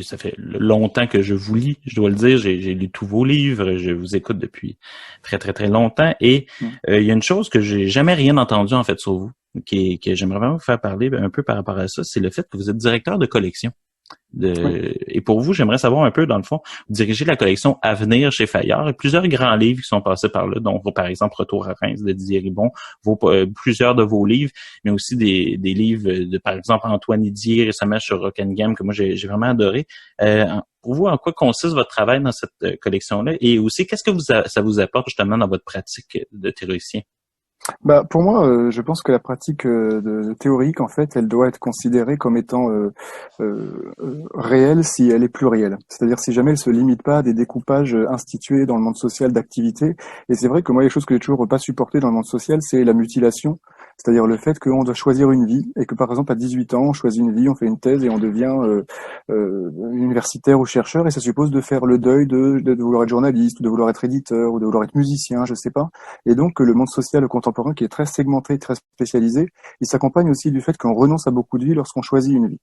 ça fait longtemps que je vous lis, je dois le dire. J'ai lu tous vos livres, je vous écoute depuis très très très longtemps. Et il y a une chose que j'ai jamais rien entendu en fait sur vous, que j'aimerais vraiment vous faire parler un peu par rapport à ça, c'est le fait que vous êtes directeur de collection. Et pour vous, j'aimerais savoir un peu, dans le fond, vous dirigez la collection Avenir chez Fayard et plusieurs grands livres qui sont passés par là, dont par exemple Retour à Reims de Didier Ribon, plusieurs de vos livres, mais aussi des livres de, par exemple, Antoine Didier récemment sur Rockingham, que moi j'ai vraiment adoré. Pour vous, en quoi consiste votre travail dans cette collection-là? Et aussi, qu'est-ce que ça vous apporte justement dans votre pratique de théoricien? Bah, pour moi, je pense que la pratique de théorique, en fait, elle doit être considérée comme étant réelle si elle est plurielle. C'est-à-dire si jamais elle se limite pas à des découpages institués dans le monde social d'activités. Et c'est vrai que moi, les choses que j'ai toujours pas supportées dans le monde social, c'est la mutilation. C'est-à-dire le fait qu'on doit choisir une vie et que par exemple à 18 ans, on choisit une vie, on fait une thèse et on devient universitaire ou chercheur et ça suppose de faire le deuil de vouloir être journaliste ou de vouloir être éditeur ou de vouloir être musicien, je sais pas. Et donc le monde social contemporain qui est très segmenté, très spécialisé, il s'accompagne aussi du fait qu'on renonce à beaucoup de vies lorsqu'on choisit une vie.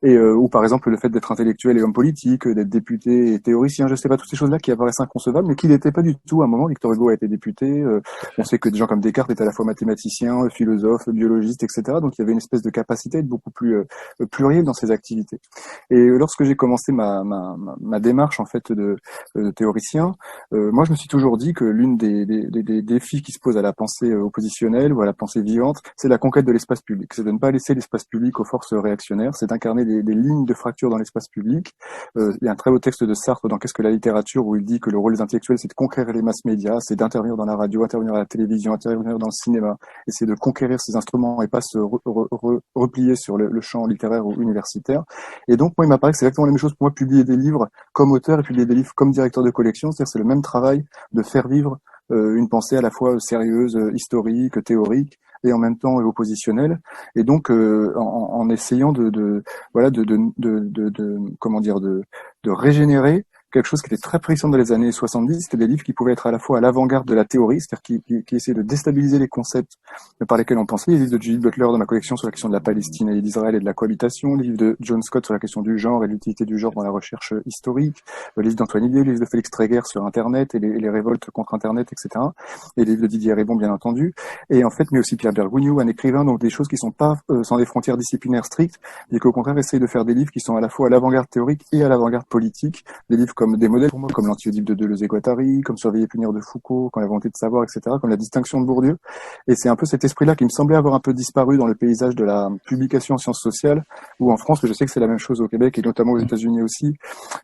Et ou par exemple le fait d'être intellectuel et homme politique, d'être député et théoricien, je sais pas, toutes ces choses-là qui apparaissent inconcevables mais qui n'étaient pas du tout à un moment. Victor Hugo a été député, on sait que des gens comme Descartes étaient à la fois mathématiciens, philosophes, biologiste, etc. Donc il y avait une espèce de capacité à être beaucoup plus pluriel dans ses activités. Et lorsque j'ai commencé ma démarche en fait de théoricien, moi je me suis toujours dit que l'une des défis qui se posent à la pensée oppositionnelle ou à la pensée vivante, c'est la conquête de l'espace public. C'est de ne pas laisser l'espace public aux forces réactionnaires, c'est d'incarner des lignes de fracture dans l'espace public. Il y a un très beau texte de Sartre dans Qu'est-ce que la littérature où il dit que le rôle des intellectuels c'est de conquérir les masses médias, c'est d'intervenir dans la radio, intervenir à la télévision, intervenir dans le cinéma, et c'est de conquérir ces instruments et pas se replier sur le champ littéraire ou universitaire. Et donc, moi, il m'apparaît que c'est exactement la même chose pour moi, publier des livres comme auteur et publier des livres comme directeur de collection. C'est-à-dire c'est le même travail de faire vivre une pensée à la fois sérieuse, historique, théorique, et en même temps oppositionnelle. Et donc, en essayant de régénérer quelque chose qui était très puissant dans les années 70, c'était des livres qui pouvaient être à la fois à l'avant-garde de la théorie, c'est-à-dire qui essayaient de déstabiliser les concepts par lesquels on pensait. Les livres de Judith Butler dans ma collection sur la question de la Palestine et d'Israël et de la cohabitation, les livres de John Scott sur la question du genre et de l'utilité du genre dans la recherche historique, les livres d'Antoine Didier, les livres de Félix Tréguer sur Internet et les révoltes contre Internet, etc. Et les livres de Didier Ribon, bien entendu. Et en fait, mais aussi Pierre Bergogneau, un écrivain, donc des choses qui sont pas sans des frontières disciplinaires strictes, et qu'au contraire essayent de faire des livres qui sont à la fois à l'avant-garde théorique et à l'avant-garde politique, des livres comme des modèles pour moi, comme l'Anti-Oedipe de Deleuze et Guattari, comme Surveiller et punir de Foucault, comme La volonté de savoir, etc., comme La distinction de Bourdieu. Et c'est un peu cet esprit-là qui me semblait avoir un peu disparu dans le paysage de la publication en sciences sociales, où en France, je sais que c'est la même chose au Québec et notamment aux États-Unis aussi,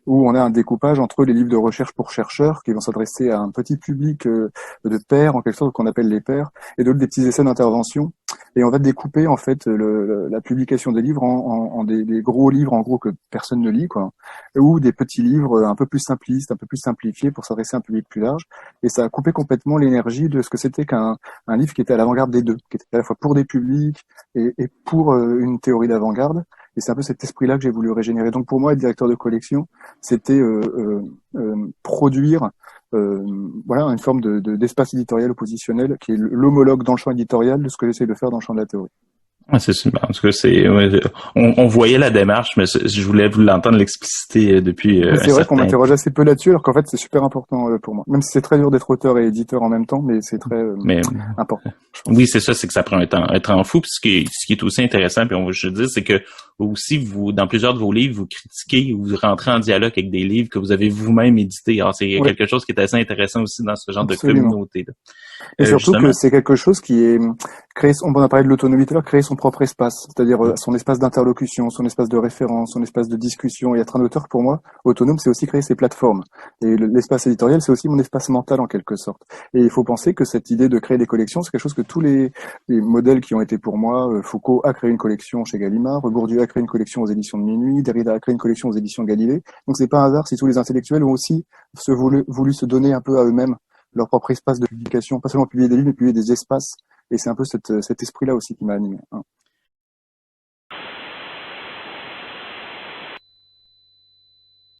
où on a un découpage entre les livres de recherche pour chercheurs qui vont s'adresser à un petit public de pairs, en quelque sorte, qu'on appelle les pairs, et d'autres des petits essais d'intervention. Et on va découper en fait la publication des livres en des gros livres en gros que personne ne lit, quoi, ou des petits livres un peu plus simplistes, un peu plus simplifiés pour s'adresser à un public plus large. Et ça a coupé complètement l'énergie de ce que c'était qu'un livre qui était à l'avant-garde des deux, qui était à la fois pour des publics et pour une théorie d'avant-garde. Et c'est un peu cet esprit-là que j'ai voulu régénérer. Donc pour moi, être directeur de collection, c'était produire une forme d'espace éditorial oppositionnel qui est l'homologue dans le champ éditorial de ce que j'essaie de faire dans le champ de la théorie. Ouais, c'est super. En tout cas, on voyait la démarche, mais je voulais vous l'entendre l'expliciter depuis c'est vrai qu'on m'interroge assez peu là-dessus, alors qu'en fait, c'est super important pour moi. Même si c'est très dur d'être auteur et éditeur en même temps, mais c'est très important. Oui, c'est ça, c'est que ça prend un temps fou. Puis ce qui est aussi intéressant, puis je veux dire, c'est que aussi vous, dans plusieurs de vos livres, vous critiquez, vous rentrez en dialogue avec des livres que vous avez vous-même édités. Alors, c'est quelque chose qui est assez intéressant aussi dans ce genre de communauté-là. Et surtout que c'est quelque chose qui est créer, on a parlé de l'autonomie tout à l'heure, créer son propre espace, c'est-à-dire son espace d'interlocution, son espace de référence, son espace de discussion. Et être un auteur, pour moi, autonome, c'est aussi créer ses plateformes. Et l'espace éditorial, c'est aussi mon espace mental en quelque sorte. Et il faut penser que cette idée de créer des collections, c'est quelque chose que tous les modèles qui ont été pour moi, Foucault a créé une collection chez Gallimard, Bourdieu a créé une collection aux éditions de Minuit, Derrida a créé une collection aux éditions Galilée. Donc c'est pas un hasard si tous les intellectuels ont aussi voulu se donner un peu à eux-mêmes leur propre espace de publication, pas seulement publier des livres, mais publier des espaces. Et c'est un peu cet esprit-là aussi qui m'a animé.